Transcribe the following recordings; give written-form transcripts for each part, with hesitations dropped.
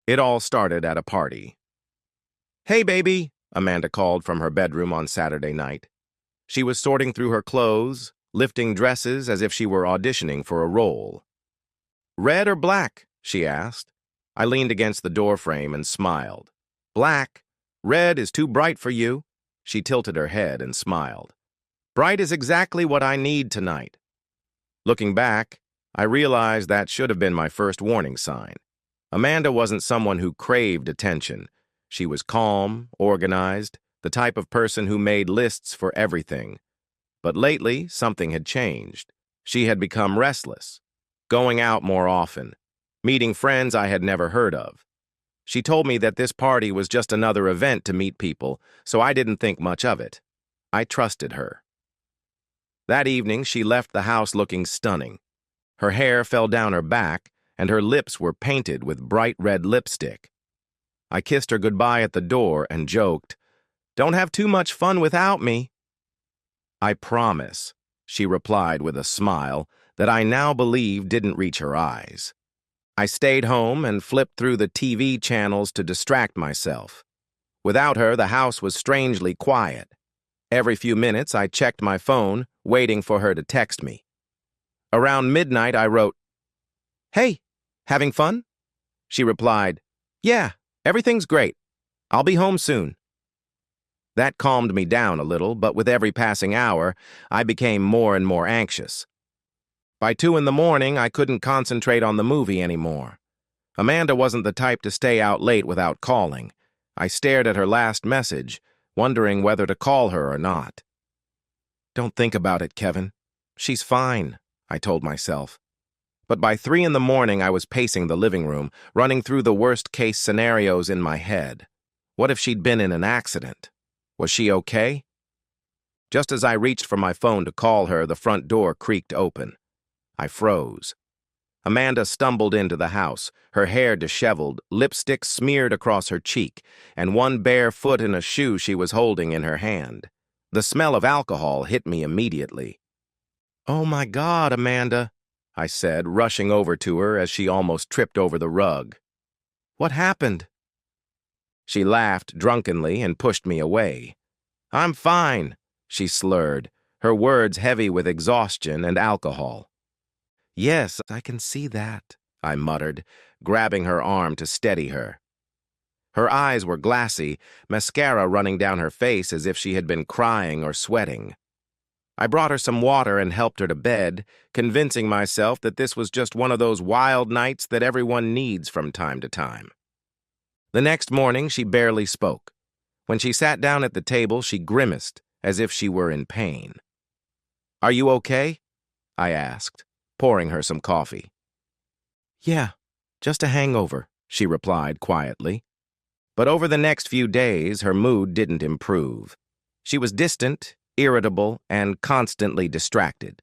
It all started at a party. "Hey, baby," Amanda called from her bedroom on Saturday night. She was sorting through her clothes, lifting dresses as if she were auditioning for a role. "Red or black?" she asked. I leaned against the doorframe and smiled. "Black. Red is too bright for you." She tilted her head and smiled. "Bright is exactly what I need tonight." Looking back, I realized that should have been my first warning sign. Amanda wasn't someone who craved attention. She was calm, organized, the type of person who made lists for everything. But lately, something had changed. She had become restless, going out more often, meeting friends I had never heard of. She told me that this party was just another event to meet people, so I didn't think much of it. I trusted her. That evening, she left the house looking stunning. Her hair fell down her back, and her lips were painted with bright red lipstick. I kissed her goodbye at the door and joked, "Don't have too much fun without me." "I promise," she replied with a smile that I now believe didn't reach her eyes. I stayed home and flipped through the TV channels to distract myself. Without her, the house was strangely quiet. Every few minutes, I checked my phone, waiting for her to text me. Around midnight, I wrote, "Hey, having fun?" She replied, "Yeah, everything's great. I'll be home soon." That calmed me down a little, but with every passing hour, I became more and more anxious. By 2 in the morning, I couldn't concentrate on the movie anymore. Amanda wasn't the type to stay out late without calling. I stared at her last message, wondering whether to call her or not. "Don't think about it, Kevin. She's fine," I told myself. But by 3 in the morning, I was pacing the living room, running through the worst-case scenarios in my head. What if she'd been in an accident? Was she okay? Just as I reached for my phone to call her, the front door creaked open. I froze. Amanda stumbled into the house, her hair disheveled, lipstick smeared across her cheek, and one bare foot in a shoe she was holding in her hand. The smell of alcohol hit me immediately. "Oh my God, Amanda," I said, rushing over to her as she almost tripped over the rug. "What happened?" She laughed drunkenly and pushed me away. "I'm fine," she slurred, her words heavy with exhaustion and alcohol. "Yes, I can see that," I muttered, grabbing her arm to steady her. Her eyes were glassy, mascara running down her face as if she had been crying or sweating. I brought her some water and helped her to bed, convincing myself that this was just one of those wild nights that everyone needs from time to time. The next morning, she barely spoke. When she sat down at the table, she grimaced, as if she were in pain. "Are you okay?" I asked, pouring her some coffee. "Yeah, just a hangover," she replied quietly. But over the next few days, her mood didn't improve. She was distant, irritable, and constantly distracted.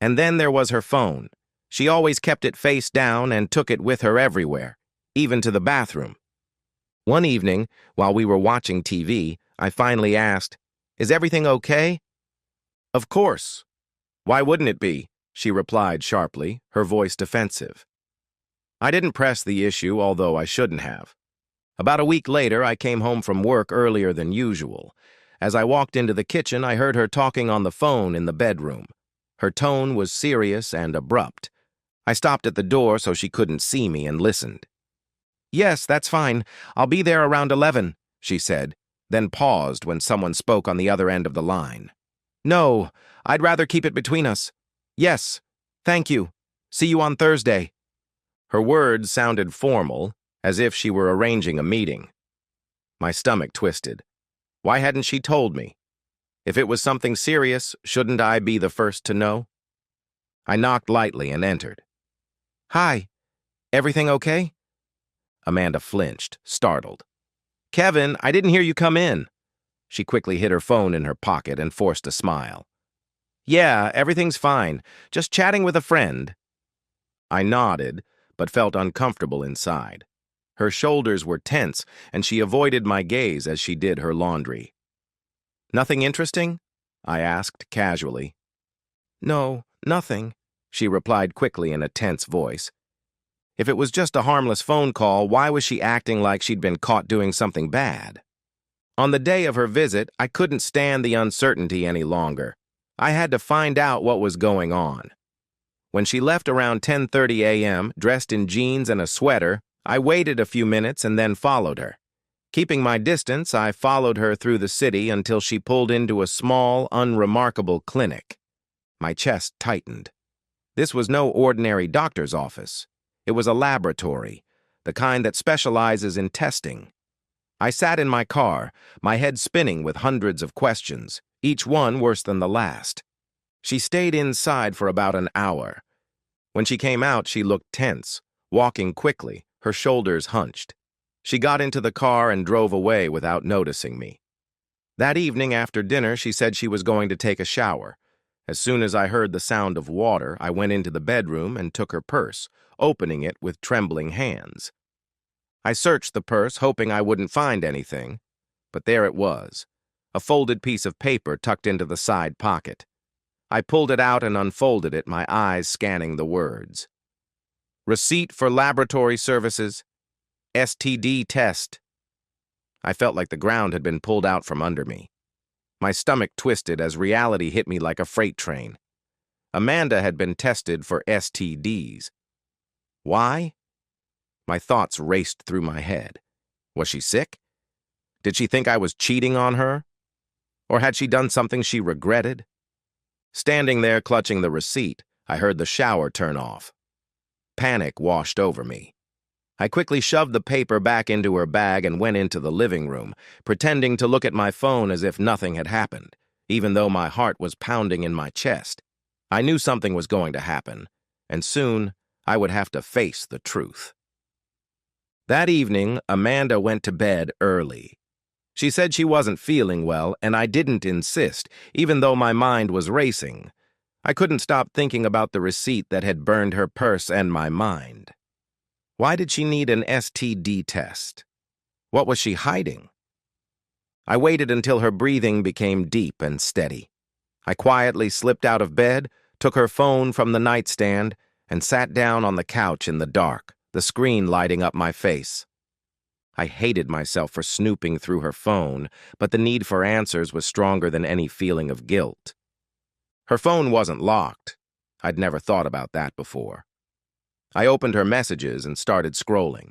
And then there was her phone. She always kept it face down and took it with her everywhere, even to the bathroom. One evening, while we were watching TV, I finally asked, "Is everything okay?" "Of course. Why wouldn't it be?" she replied sharply, her voice defensive. I didn't press the issue, although I shouldn't have. About a week later, I came home from work earlier than usual. As I walked into the kitchen, I heard her talking on the phone in the bedroom. Her tone was serious and abrupt. I stopped at the door so she couldn't see me and listened. "Yes, that's fine. I'll be there around 11, she said, then paused when someone spoke on the other end of the line. "No, I'd rather keep it between us. Yes, thank you. See you on Thursday." Her words sounded formal, as if she were arranging a meeting. My stomach twisted. Why hadn't she told me? If it was something serious, shouldn't I be the first to know? I knocked lightly and entered. "Hi, everything okay?" Amanda flinched, startled. "Kevin, I didn't hear you come in." She quickly hid her phone in her pocket and forced a smile. "Yeah, everything's fine. Just chatting with a friend." I nodded, but felt uncomfortable inside. Her shoulders were tense, and she avoided my gaze as she did her laundry. "Nothing interesting?" I asked casually. "No, nothing," she replied quickly in a tense voice. If it was just a harmless phone call, why was she acting like she'd been caught doing something bad? On the day of her visit, I couldn't stand the uncertainty any longer. I had to find out what was going on. When she left around 10:30 a.m., dressed in jeans and a sweater, I waited a few minutes and then followed her. Keeping my distance, I followed her through the city until she pulled into a small, unremarkable clinic. My chest tightened. This was no ordinary doctor's office. It was a laboratory, the kind that specializes in testing. I sat in my car, my head spinning with hundreds of questions, each one worse than the last. She stayed inside for about an hour. When she came out, she looked tense, walking quickly, her shoulders hunched. She got into the car and drove away without noticing me. That evening after dinner, she said she was going to take a shower. As soon as I heard the sound of water, I went into the bedroom and took her purse, opening it with trembling hands. I searched the purse, hoping I wouldn't find anything, but there it was, a folded piece of paper tucked into the side pocket. I pulled it out and unfolded it, my eyes scanning the words. Receipt for laboratory services. STD test. I felt like the ground had been pulled out from under me. My stomach twisted as reality hit me like a freight train. Amanda had been tested for STDs. Why? My thoughts raced through my head. Was she sick? Did she think I was cheating on her? Or had she done something she regretted? Standing there clutching the receipt, I heard the shower turn off. Panic washed over me. I quickly shoved the paper back into her bag and went into the living room, pretending to look at my phone as if nothing had happened, even though my heart was pounding in my chest. I knew something was going to happen, and soon I would have to face the truth. That evening, Amanda went to bed early. She said she wasn't feeling well, and I didn't insist, even though my mind was racing. I couldn't stop thinking about the receipt that had burned her purse and my mind. Why did she need an STD test? What was she hiding? I waited until her breathing became deep and steady. I quietly slipped out of bed, took her phone from the nightstand, and sat down on the couch in the dark, the screen lighting up my face. I hated myself for snooping through her phone, but the need for answers was stronger than any feeling of guilt. Her phone wasn't locked. I'd never thought about that before. I opened her messages and started scrolling.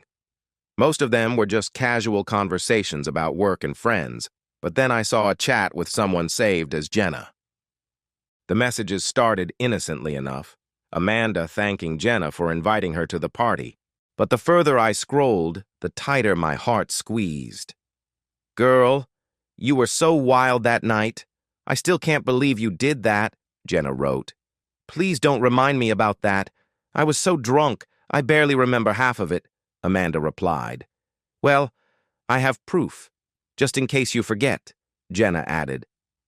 Most of them were just casual conversations about work and friends, but then I saw a chat with someone saved as Jenna. The messages started innocently enough, Amanda thanking Jenna for inviting her to the party, but the further I scrolled, the tighter my heart squeezed. Girl, you were so wild that night. I still can't believe you did that, Jenna wrote. Please don't remind me about that. I was so drunk, I barely remember half of it, Amanda replied. Well, I have proof, just in case you forget, Jenna added.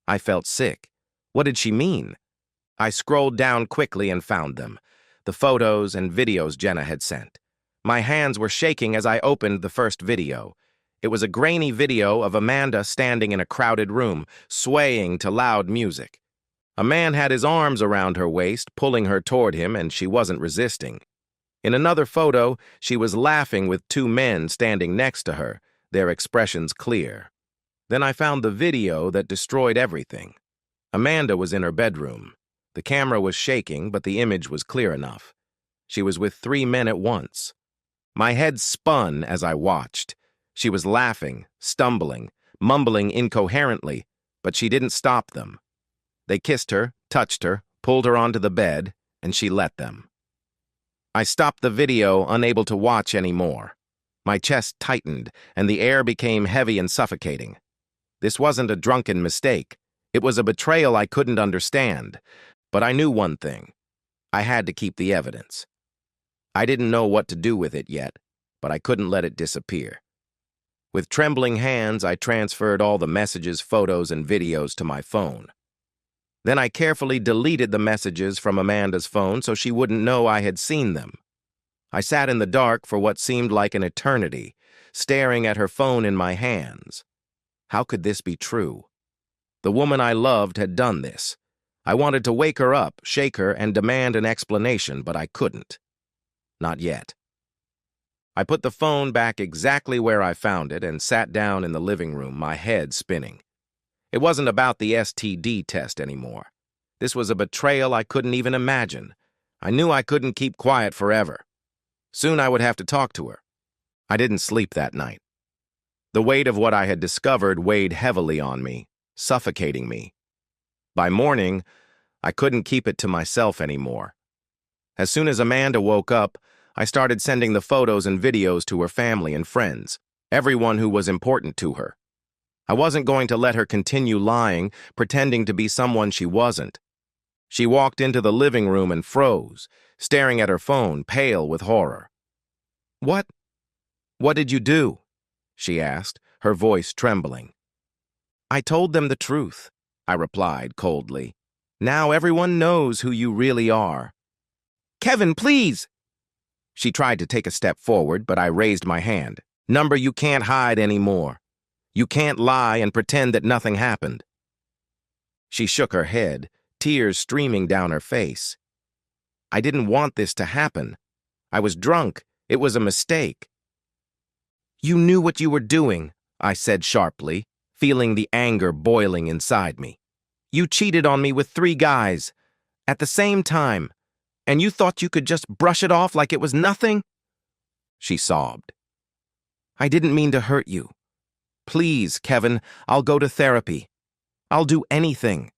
I felt sick. What did she mean? I scrolled down quickly and found them, the photos and videos Jenna had sent. My hands were shaking as I opened the first video. It was a grainy video of Amanda standing in a crowded room, swaying to loud music. A man had his arms around her waist, pulling her toward him, and she wasn't resisting. In another photo, she was laughing with two men standing next to her, their expressions clear. Then I found the video that destroyed everything. Amanda was in her bedroom. The camera was shaking, but the image was clear enough. She was with 3 men at once. My head spun as I watched. She was laughing, stumbling, mumbling incoherently, but she didn't stop them. They kissed her, touched her, pulled her onto the bed, and she let them. I stopped the video, unable to watch anymore. My chest tightened, and the air became heavy and suffocating. This wasn't a drunken mistake. It was a betrayal I couldn't understand. But I knew one thing. I had to keep the evidence. I didn't know what to do with it yet, but I couldn't let it disappear. With trembling hands, I transferred all the messages, photos, and videos to my phone. Then I carefully deleted the messages from Amanda's phone so she wouldn't know I had seen them. I sat in the dark for what seemed like an eternity, staring at her phone in my hands. How could this be true? The woman I loved had done this. I wanted to wake her up, shake her, and demand an explanation, but I couldn't. Not yet. I put the phone back exactly where I found it and sat down in the living room, my head spinning. It wasn't about the STD test anymore. This was a betrayal I couldn't even imagine. I knew I couldn't keep quiet forever. Soon I would have to talk to her. I didn't sleep that night. The weight of what I had discovered weighed heavily on me, suffocating me. By morning, I couldn't keep it to myself anymore. As soon as Amanda woke up, I started sending the photos and videos to her family and friends, everyone who was important to her. I wasn't going to let her continue lying, pretending to be someone she wasn't. She walked into the living room and froze, staring at her phone, pale with horror. "What did you do?" she asked, her voice trembling. "I told them the truth," I replied coldly. "Now everyone knows who you really are." "Kevin, please!" She tried to take a step forward, but I raised my hand. "Number, you can't hide anymore. You can't lie and pretend that nothing happened." She shook her head, tears streaming down her face. "I didn't want this to happen. I was drunk. It was a mistake." "You knew what you were doing," I said sharply, feeling the anger boiling inside me. "You cheated on me with 3 guys at the same time, and you thought you could just brush it off like it was nothing?" She sobbed. "I didn't mean to hurt you. Please, Kevin, I'll go to therapy. I'll do anything."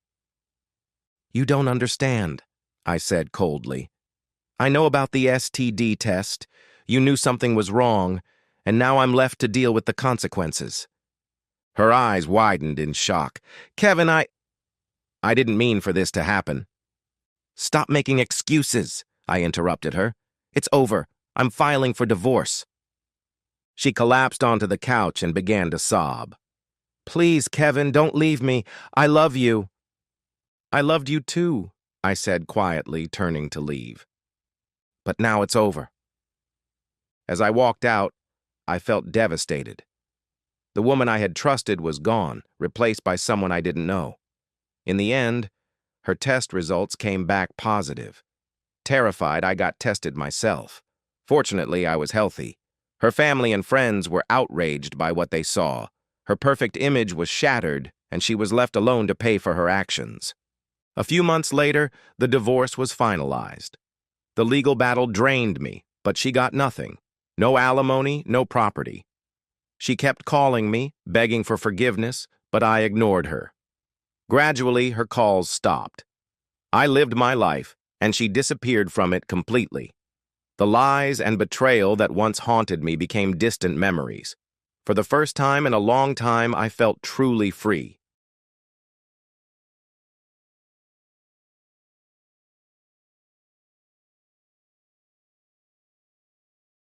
"You don't understand," I said coldly. "I know about the STD test. You knew something was wrong, and now I'm left to deal with the consequences." Her eyes widened in shock. "Kevin, I didn't mean for this to happen." "Stop making excuses," I interrupted her. "It's over. I'm filing for divorce." She collapsed onto the couch and began to sob. "Please, Kevin, don't leave me. I love you." "I loved you too," I said quietly, turning to leave. "But now it's over." As I walked out, I felt devastated. The woman I had trusted was gone, replaced by someone I didn't know. In the end, her test results came back positive. Terrified, I got tested myself. Fortunately, I was healthy. Her family and friends were outraged by what they saw. Her perfect image was shattered, and she was left alone to pay for her actions. A few months later, the divorce was finalized. The legal battle drained me, but she got nothing. No alimony, no property. She kept calling me, begging for forgiveness, but I ignored her. Gradually, her calls stopped. I lived my life, and she disappeared from it completely. The lies and betrayal that once haunted me became distant memories. For the first time in a long time, I felt truly free.